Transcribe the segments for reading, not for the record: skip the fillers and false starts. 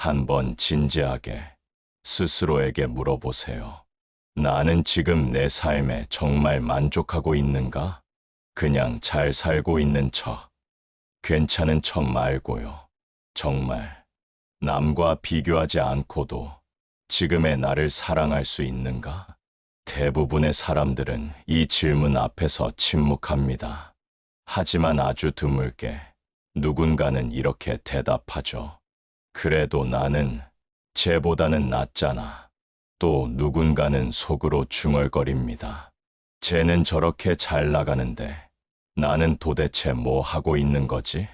한번 진지하게 스스로에게 물어보세요. 나는 지금 내 삶에 정말 만족하고 있는가? 그냥 잘 살고 있는 척, 괜찮은 척 말고요. 정말 남과 비교하지 않고도 지금의 나를 사랑할 수 있는가? 대부분의 사람들은 이 질문 앞에서 침묵합니다. 하지만 아주 드물게 누군가는 이렇게 대답하죠. 그래도 나는 쟤보다는 낫잖아. 또 누군가는 속으로 중얼거립니다. 쟤는 저렇게 잘 나가는데 나는 도대체 뭐 하고 있는 거지?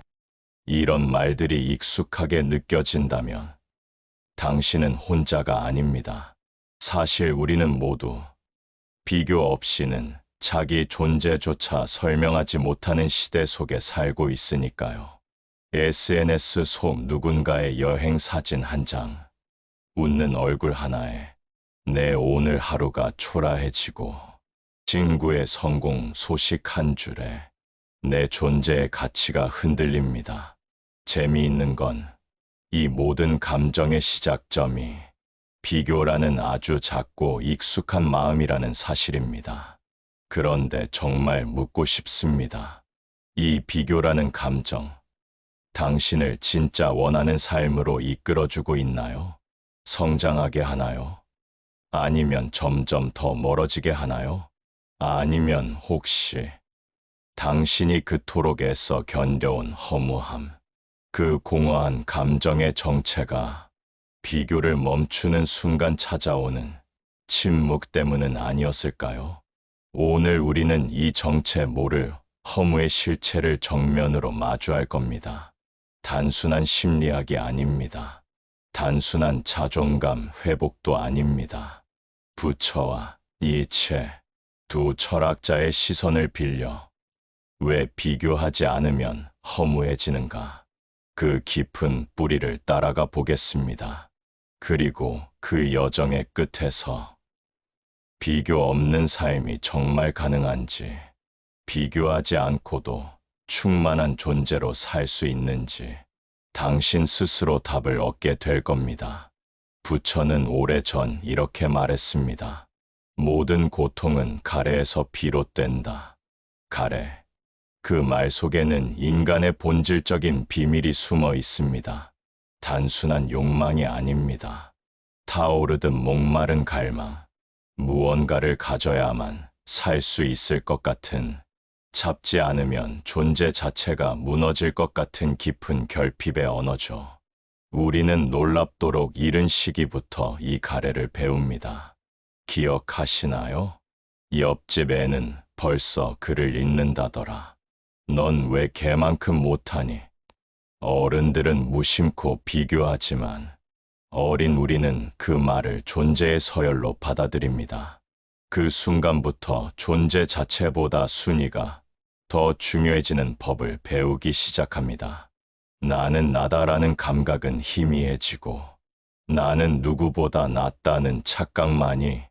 이런 말들이 익숙하게 느껴진다면 당신은 혼자가 아닙니다. 사실 우리는 모두 비교 없이는 자기 존재조차 설명하지 못하는 시대 속에 살고 있으니까요. SNS 속 누군가의 여행 사진 한 장, 웃는 얼굴 하나에 내 오늘 하루가 초라해지고 친구의 성공 소식 한 줄에 내 존재의 가치가 흔들립니다. 재미있는 건 이 모든 감정의 시작점이 비교라는 아주 작고 익숙한 마음이라는 사실입니다. 그런데 정말 묻고 싶습니다. 이 비교라는 감정, 당신을 진짜 원하는 삶으로 이끌어주고 있나요? 성장하게 하나요? 아니면 점점 더 멀어지게 하나요? 아니면 혹시 당신이 그토록 애써 견뎌온 허무함, 그 공허한 감정의 정체가 비교를 멈추는 순간 찾아오는 침묵 때문은 아니었을까요? 오늘 우리는 이 정체 모를 허무의 실체를 정면으로 마주할 겁니다. 단순한 심리학이 아닙니다. 단순한 자존감 회복도 아닙니다. 부처와 니체, 두 철학자의 시선을 빌려 왜 비교하지 않으면 허무해지는가? 그 깊은 뿌리를 따라가 보겠습니다. 그리고 그 여정의 끝에서 비교 없는 삶이 정말 가능한지, 비교하지 않고도 충만한 존재로 살 수 있는지 당신 스스로 답을 얻게 될 겁니다. 부처는 오래전 이렇게 말했습니다. 모든 고통은 가래에서 비롯된다. 가래. 그 말 속에는 인간의 본질적인 비밀이 숨어 있습니다. 단순한 욕망이 아닙니다. 타오르듯 목마른 갈망, 무언가를 가져야만 살 수 있을 것 같은, 잡지 않으면 존재 자체가 무너질 것 같은 깊은 결핍의 언어죠. 우리는 놀랍도록 이른 시기부터 이 가래를 배웁니다. 기억하시나요? 옆집 애는 벌써 글을 읽는다더라. 넌 왜 걔만큼 못하니? 어른들은 무심코 비교하지만 어린 우리는 그 말을 존재의 서열로 받아들입니다. 그 순간부터 존재 자체보다 순위가 더 중요해지는 법을 배우기 시작합니다. 나는 나다라는 감각은 희미해지고 나는 누구보다 낫다는 착각만이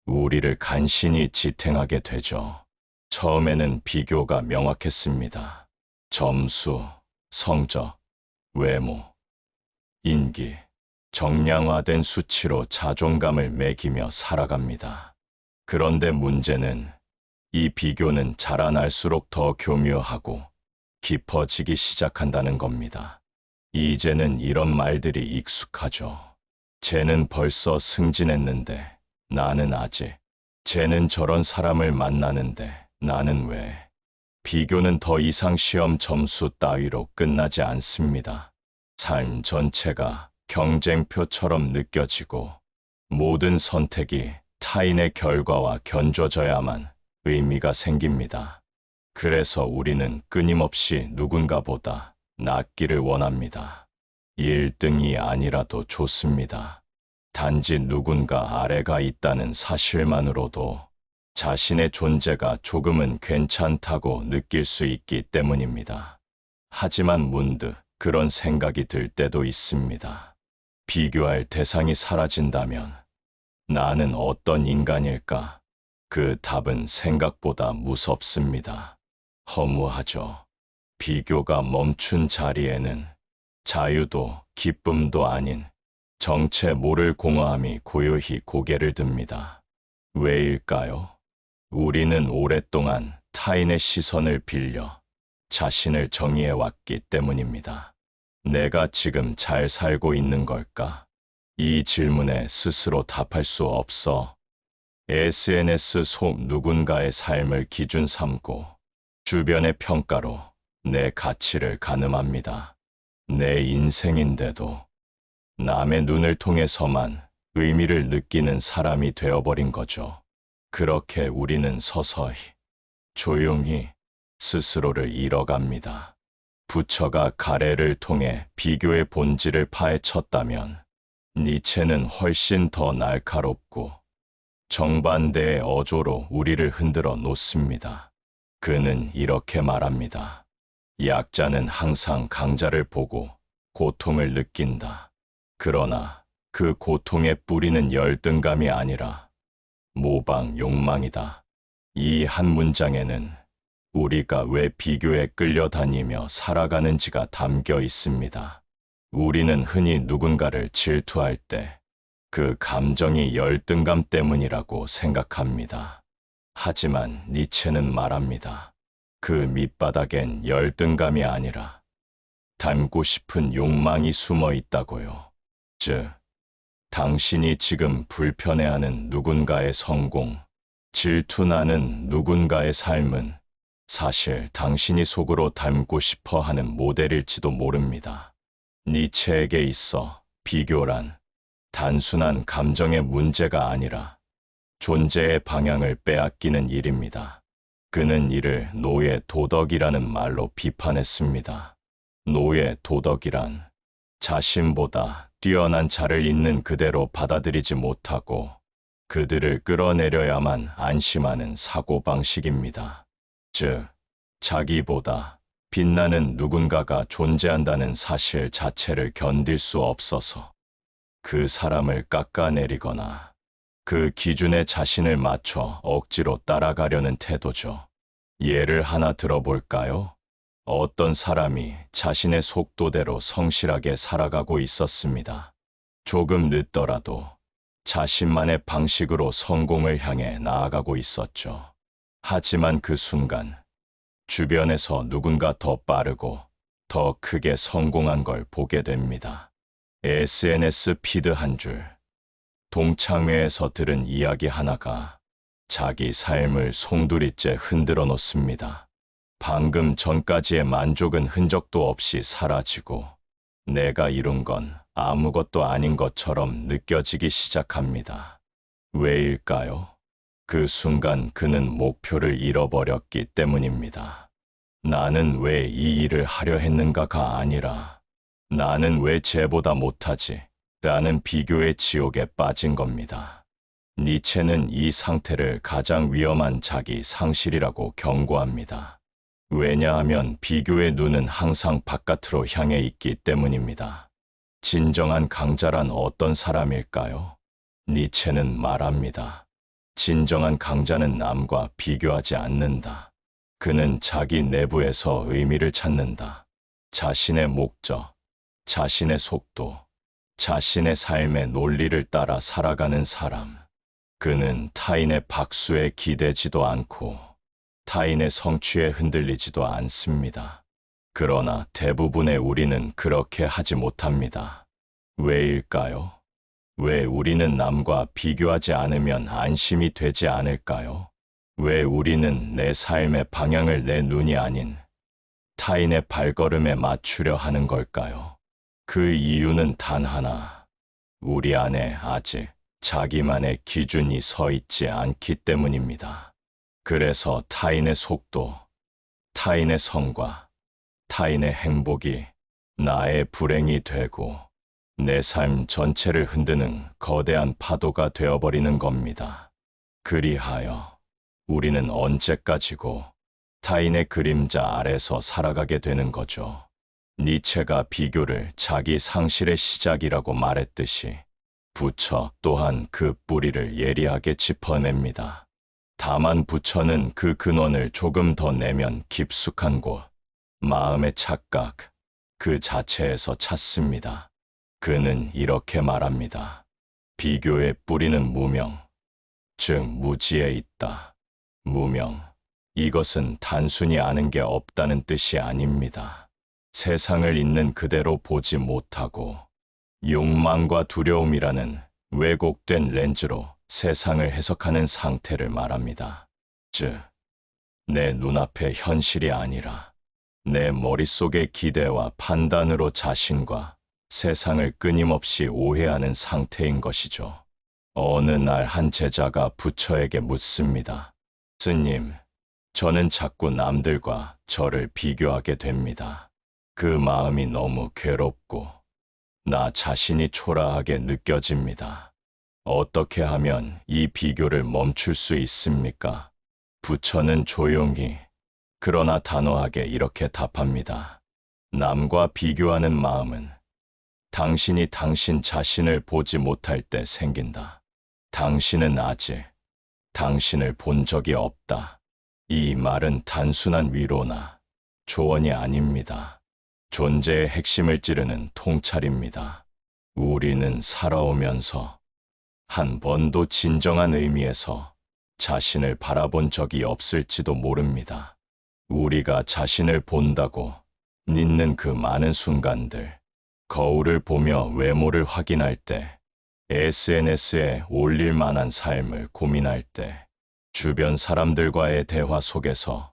우리를 간신히 지탱하게 되죠. 처음에는 비교가 명확했습니다. 점수, 성적, 외모, 인기, 정량화된 수치로 자존감을 매기며 살아갑니다. 그런데 문제는 이 비교는 자라날수록 더 교묘하고 깊어지기 시작한다는 겁니다. 이제는 이런 말들이 익숙하죠. 쟤는 벌써 승진했는데 나는 아직. 쟤는 저런 사람을 만나는데 나는 왜? 비교는 더 이상 시험 점수 따위로 끝나지 않습니다. 삶 전체가 경쟁표처럼 느껴지고 모든 선택이 타인의 결과와 견줘져야만 의미가 생깁니다. 그래서 우리는 끊임없이 누군가보다 낫기를 원합니다. 1등이 아니라도 좋습니다. 단지 누군가 아래가 있다는 사실만으로도 자신의 존재가 조금은 괜찮다고 느낄 수 있기 때문입니다. 하지만 문득 그런 생각이 들 때도 있습니다. 비교할 대상이 사라진다면 나는 어떤 인간일까? 그 답은 생각보다 무섭습니다. 허무하죠. 비교가 멈춘 자리에는 자유도 기쁨도 아닌 정체 모를 공허함이 고요히 고개를 듭니다. 왜일까요? 우리는 오랫동안 타인의 시선을 빌려 자신을 정의해왔기 때문입니다. 내가 지금 잘 살고 있는 걸까? 이 질문에 스스로 답할 수 없어 SNS 속 누군가의 삶을 기준 삼고 주변의 평가로 내 가치를 가늠합니다. 내 인생인데도 남의 눈을 통해서만 의미를 느끼는 사람이 되어버린 거죠. 그렇게 우리는 서서히, 조용히 스스로를 잃어갑니다. 부처가 가래를 통해 비교의 본질을 파헤쳤다면 니체는 훨씬 더 날카롭고 정반대의 어조로 우리를 흔들어 놓습니다. 그는 이렇게 말합니다. 약자는 항상 강자를 보고 고통을 느낀다. 그러나 그 고통의 뿌리는 열등감이 아니라 모방 욕망이다. 이 한 문장에는 우리가 왜 비교에 끌려다니며 살아가는지가 담겨 있습니다. 우리는 흔히 누군가를 질투할 때 그 감정이 열등감 때문이라고 생각합니다. 하지만 니체는 말합니다. 그 밑바닥엔 열등감이 아니라 닮고 싶은 욕망이 숨어 있다고요. 즉, 당신이 지금 불편해하는 누군가의 성공, 질투나는 누군가의 삶은 사실 당신이 속으로 닮고 싶어 하는 모델일지도 모릅니다. 니체에게 있어 비교란 단순한 감정의 문제가 아니라 존재의 방향을 빼앗기는 일입니다. 그는 이를 노예 도덕이라는 말로 비판했습니다. 노예 도덕이란 자신보다 뛰어난 자를 있는 그대로 받아들이지 못하고 그들을 끌어내려야만 안심하는 사고방식입니다. 즉, 자기보다 빛나는 누군가가 존재한다는 사실 자체를 견딜 수 없어서 그 사람을 깎아내리거나 그 기준에 자신을 맞춰 억지로 따라가려는 태도죠. 예를 하나 들어볼까요? 어떤 사람이 자신의 속도대로 성실하게 살아가고 있었습니다. 조금 늦더라도 자신만의 방식으로 성공을 향해 나아가고 있었죠. 하지만 그 순간 주변에서 누군가 더 빠르고 더 크게 성공한 걸 보게 됩니다. SNS 피드 한 줄, 동창회에서 들은 이야기 하나가 자기 삶을 송두리째 흔들어 놓습니다. 방금 전까지의 만족은 흔적도 없이 사라지고 내가 이룬 건 아무것도 아닌 것처럼 느껴지기 시작합니다. 왜일까요? 그 순간 그는 목표를 잃어버렸기 때문입니다. 나는 왜 이 일을 하려 했는가가 아니라 나는 왜 쟤보다 못하지? 라는 비교의 지옥에 빠진 겁니다. 니체는 이 상태를 가장 위험한 자기 상실이라고 경고합니다. 왜냐하면 비교의 눈은 항상 바깥으로 향해 있기 때문입니다. 진정한 강자란 어떤 사람일까요? 니체는 말합니다. 진정한 강자는 남과 비교하지 않는다. 그는 자기 내부에서 의미를 찾는다. 자신의 목적, 자신의 속도, 자신의 삶의 논리를 따라 살아가는 사람. 그는 타인의 박수에 기대지도 않고 타인의 성취에 흔들리지도 않습니다. 그러나 대부분의 우리는 그렇게 하지 못합니다. 왜일까요? 왜 우리는 남과 비교하지 않으면 안심이 되지 않을까요? 왜 우리는 내 삶의 방향을 내 눈이 아닌 타인의 발걸음에 맞추려 하는 걸까요? 그 이유는 단 하나, 우리 안에 아직 자기만의 기준이 서 있지 않기 때문입니다. 그래서 타인의 속도, 타인의 성과, 타인의 행복이 나의 불행이 되고 내 삶 전체를 흔드는 거대한 파도가 되어버리는 겁니다. 그리하여 우리는 언제까지고 타인의 그림자 아래서 살아가게 되는 거죠. 니체가 비교를 자기 상실의 시작이라고 말했듯이 부처 또한 그 뿌리를 예리하게 짚어냅니다. 다만 부처는 그 근원을 조금 더 내면 깊숙한 곳, 마음의 착각, 그 자체에서 찾습니다. 그는 이렇게 말합니다. 비교의 뿌리는 무명, 즉 무지에 있다. 무명, 이것은 단순히 아는 게 없다는 뜻이 아닙니다. 세상을 있는 그대로 보지 못하고 욕망과 두려움이라는 왜곡된 렌즈로 세상을 해석하는 상태를 말합니다. 즉, 내 눈앞의 현실이 아니라 내 머릿속의 기대와 판단으로 자신과 세상을 끊임없이 오해하는 상태인 것이죠. 어느 날 한 제자가 부처에게 묻습니다. 스님, 저는 자꾸 남들과 저를 비교하게 됩니다. 그 마음이 너무 괴롭고 나 자신이 초라하게 느껴집니다. 어떻게 하면 이 비교를 멈출 수 있습니까? 부처는 조용히 그러나 단호하게 이렇게 답합니다. 남과 비교하는 마음은 당신이 당신 자신을 보지 못할 때 생긴다. 당신은 아직 당신을 본 적이 없다. 이 말은 단순한 위로나 조언이 아닙니다. 존재의 핵심을 찌르는 통찰입니다. 우리는 살아오면서 한 번도 진정한 의미에서 자신을 바라본 적이 없을지도 모릅니다. 우리가 자신을 본다고 믿는 그 많은 순간들, 거울을 보며 외모를 확인할 때, SNS에 올릴 만한 삶을 고민할 때, 주변 사람들과의 대화 속에서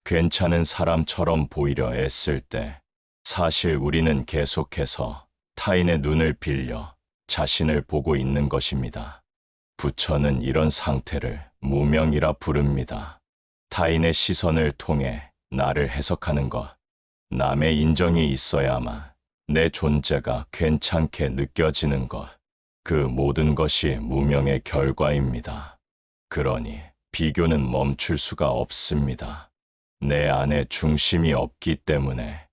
괜찮은 사람처럼 보이려 애쓸 때, 사실 우리는 계속해서 타인의 눈을 빌려 자신을 보고 있는 것입니다. 부처는 이런 상태를 무명이라 부릅니다. 타인의 시선을 통해 나를 해석하는 것, 남의 인정이 있어야만 내 존재가 괜찮게 느껴지는 것, 그 모든 것이 무명의 결과입니다. 그러니 비교는 멈출 수가 없습니다. 내 안에 중심이 없기 때문에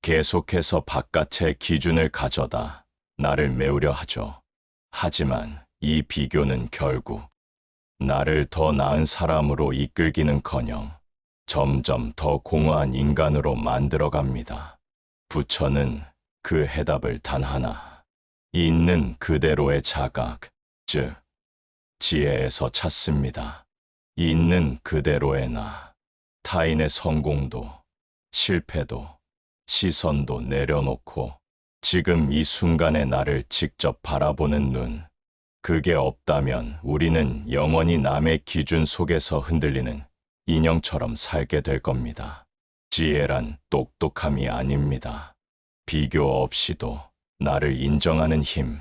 계속해서 바깥의 기준을 가져다 나를 메우려 하죠. 하지만 이 비교는 결국 나를 더 나은 사람으로 이끌기는커녕 점점 더 공허한 인간으로 만들어갑니다. 부처는 그 해답을 단 하나, 있는 그대로의 자각, 즉 지혜에서 찾습니다. 있는 그대로의 나, 타인의 성공도, 실패도, 시선도 내려놓고 지금 이 순간의 나를 직접 바라보는 눈, 그게 없다면 우리는 영원히 남의 기준 속에서 흔들리는 인형처럼 살게 될 겁니다. 지혜란 똑똑함이 아닙니다. 비교 없이도 나를 인정하는 힘,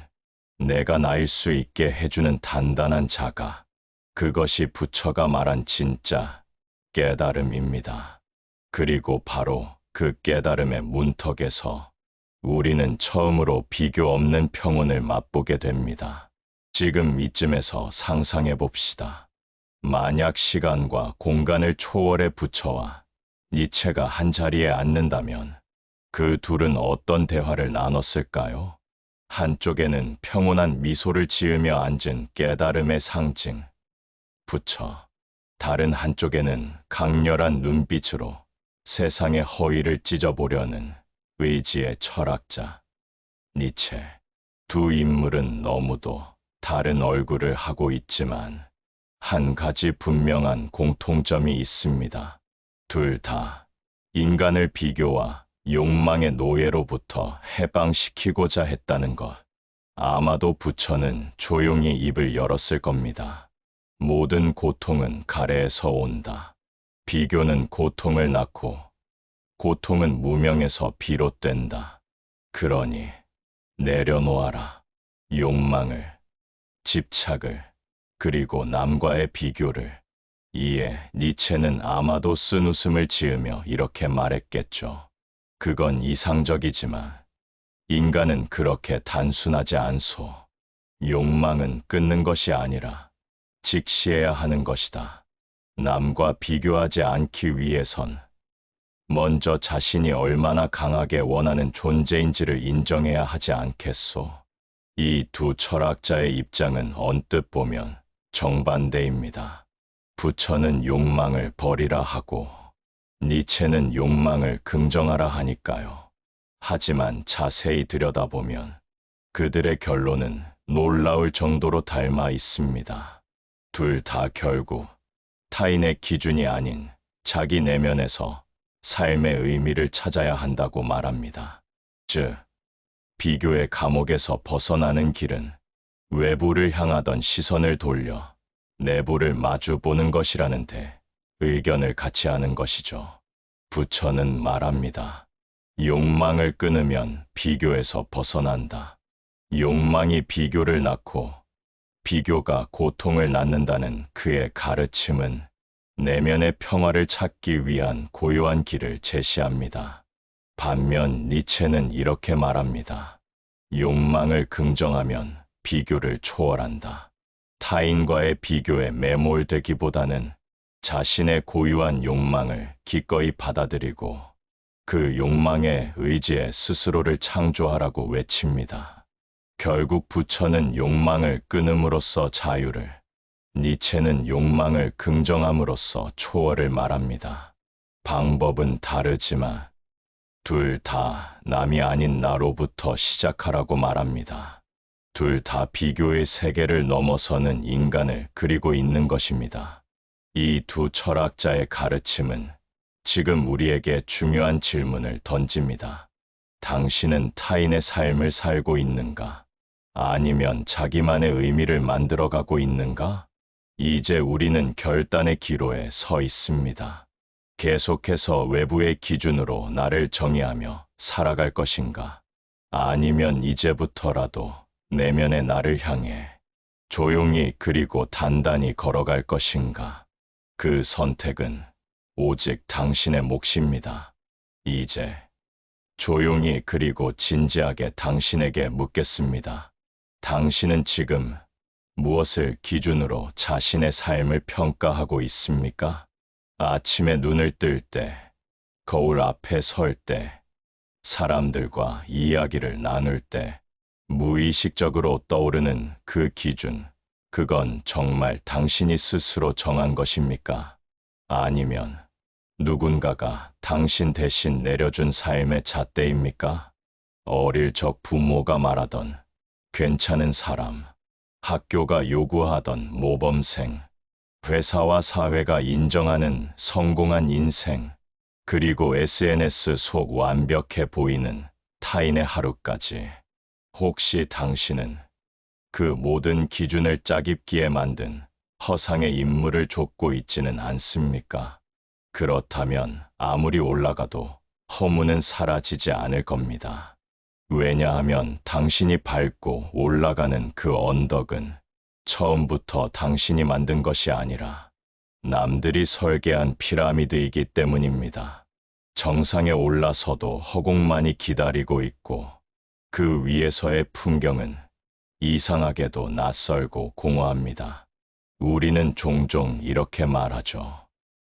내가 나일 수 있게 해주는 단단한 자가, 그것이 부처가 말한 진짜 깨달음입니다. 그리고 바로 그 깨달음의 문턱에서 우리는 처음으로 비교 없는 평온을 맛보게 됩니다. 지금 이쯤에서 상상해 봅시다. 만약 시간과 공간을 초월해 부처와 니체가 한 자리에 앉는다면 그 둘은 어떤 대화를 나눴을까요? 한쪽에는 평온한 미소를 지으며 앉은 깨달음의 상징, 부처. 다른 한쪽에는 강렬한 눈빛으로 세상의 허위를 찢어보려는 의지의 철학자, 니체. 두 인물은 너무도 다른 얼굴을 하고 있지만 한 가지 분명한 공통점이 있습니다. 둘 다 인간을 비교와 욕망의 노예로부터 해방시키고자 했다는 것. 아마도 부처는 조용히 입을 열었을 겁니다. 모든 고통은 가래에서 온다. 비교는 고통을 낳고 고통은 무명에서 비롯된다. 그러니 내려놓아라. 욕망을, 집착을, 그리고 남과의 비교를. 이에 니체는 아마도 쓴웃음을 지으며 이렇게 말했겠죠. 그건 이상적이지만 인간은 그렇게 단순하지 않소. 욕망은 끊는 것이 아니라 직시해야 하는 것이다. 남과 비교하지 않기 위해선 먼저 자신이 얼마나 강하게 원하는 존재인지를 인정해야 하지 않겠소. 이 두 철학자의 입장은 언뜻 보면 정반대입니다. 부처는 욕망을 버리라 하고 니체는 욕망을 긍정하라 하니까요. 하지만 자세히 들여다보면 그들의 결론은 놀라울 정도로 닮아 있습니다. 둘 다 결국 타인의 기준이 아닌 자기 내면에서 삶의 의미를 찾아야 한다고 말합니다. 즉, 비교의 감옥에서 벗어나는 길은 외부를 향하던 시선을 돌려 내부를 마주 보는 것이라는데 의견을 같이 하는 것이죠. 부처는 말합니다. 욕망을 끊으면 비교에서 벗어난다. 욕망이 비교를 낳고 비교가 고통을 낳는다는 그의 가르침은 내면의 평화를 찾기 위한 고요한 길을 제시합니다. 반면 니체는 이렇게 말합니다. 욕망을 긍정하면 비교를 초월한다. 타인과의 비교에 매몰되기보다는 자신의 고유한 욕망을 기꺼이 받아들이고 그 욕망에 의지해 스스로를 창조하라고 외칩니다. 결국 부처는 욕망을 끊음으로써 자유를, 니체는 욕망을 긍정함으로써 초월을 말합니다. 방법은 다르지만 둘 다 남이 아닌 나로부터 시작하라고 말합니다. 둘 다 비교의 세계를 넘어서는 인간을 그리고 있는 것입니다. 이 두 철학자의 가르침은 지금 우리에게 중요한 질문을 던집니다. 당신은 타인의 삶을 살고 있는가? 아니면 자기만의 의미를 만들어가고 있는가? 이제 우리는 결단의 기로에 서 있습니다. 계속해서 외부의 기준으로 나를 정의하며 살아갈 것인가? 아니면 이제부터라도 내면의 나를 향해 조용히 그리고 단단히 걸어갈 것인가? 그 선택은 오직 당신의 몫입니다. 이제 조용히 그리고 진지하게 당신에게 묻겠습니다. 당신은 지금 무엇을 기준으로 자신의 삶을 평가하고 있습니까? 아침에 눈을 뜰 때, 거울 앞에 설 때, 사람들과 이야기를 나눌 때, 무의식적으로 떠오르는 그 기준, 그건 정말 당신이 스스로 정한 것입니까? 아니면 누군가가 당신 대신 내려준 삶의 잣대입니까? 어릴 적 부모가 말하던 괜찮은 사람, 학교가 요구하던 모범생, 회사와 사회가 인정하는 성공한 인생, 그리고 SNS 속 완벽해 보이는 타인의 하루까지. 혹시 당신은 그 모든 기준을 짜깁기에 만든 허상의 인물을 좇고 있지는 않습니까? 그렇다면 아무리 올라가도 허무는 사라지지 않을 겁니다. 왜냐하면 당신이 밟고 올라가는 그 언덕은 처음부터 당신이 만든 것이 아니라 남들이 설계한 피라미드이기 때문입니다. 정상에 올라서도 허공만이 기다리고 있고 그 위에서의 풍경은 이상하게도 낯설고 공허합니다. 우리는 종종 이렇게 말하죠.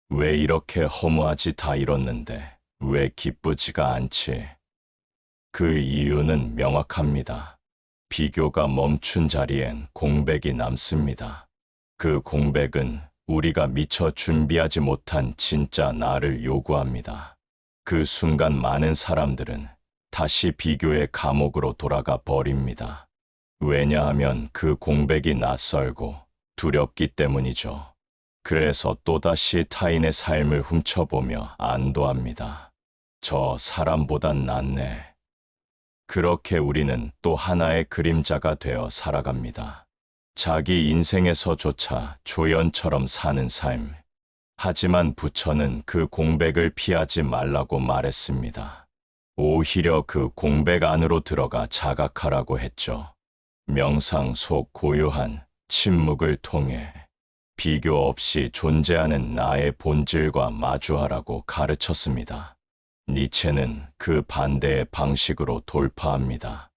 왜 이렇게 허무하지 다 이뤘는데 왜 기쁘지가 않지? 그 이유는 명확합니다. 비교가 멈춘 자리엔 공백이 남습니다. 그 공백은 우리가 미처 준비하지 못한 진짜 나를 요구합니다. 그 순간 많은 사람들은 다시 비교의 감옥으로 돌아가 버립니다. 왜냐하면 그 공백이 낯설고 두렵기 때문이죠. 그래서 또다시 타인의 삶을 훔쳐보며 안도합니다. 저 사람보단 낫네. 그렇게 우리는 또 하나의 그림자가 되어 살아갑니다. 자기 인생에서조차 조연처럼 사는 삶. 하지만 부처는 그 공백을 피하지 말라고 말했습니다. 오히려 그 공백 안으로 들어가 자각하라고 했죠. 명상 속 고요한 침묵을 통해 비교 없이 존재하는 나의 본질과 마주하라고 가르쳤습니다. 니체는 그 반대의 방식으로 돌파합니다.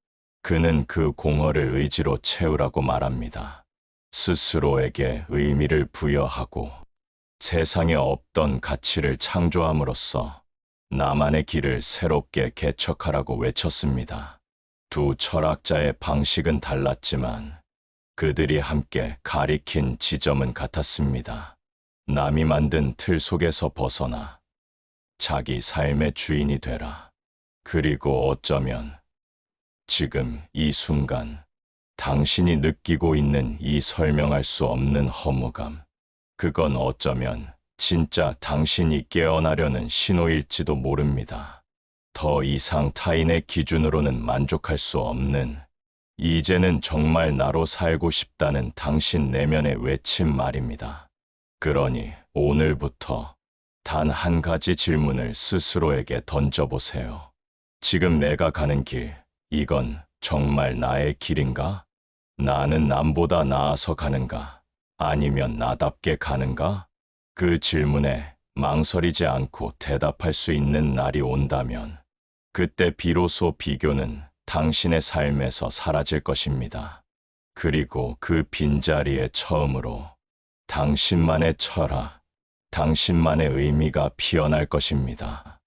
그는 그 공허를 의지로 채우라고 말합니다. 스스로에게 의미를 부여하고 세상에 없던 가치를 창조함으로써 나만의 길을 새롭게 개척하라고 외쳤습니다. 두 철학자의 방식은 달랐지만 그들이 함께 가리킨 지점은 같았습니다. 남이 만든 틀 속에서 벗어나 자기 삶의 주인이 되라. 그리고 어쩌면 지금 이 순간 당신이 느끼고 있는 이 설명할 수 없는 허무감, 그건 어쩌면 진짜 당신이 깨어나려는 신호일지도 모릅니다. 더 이상 타인의 기준으로는 만족할 수 없는, 이제는 정말 나로 살고 싶다는 당신 내면의 외침 말입니다. 그러니 오늘부터 단 한 가지 질문을 스스로에게 던져보세요. 지금 내가 가는 길, 이건 정말 나의 길인가? 나는 남보다 나아서 가는가? 아니면 나답게 가는가? 그 질문에 망설이지 않고 대답할 수 있는 날이 온다면, 그때 비로소 비교는 당신의 삶에서 사라질 것입니다. 그리고 그 빈자리에 처음으로 당신만의 철학, 당신만의 의미가 피어날 것입니다.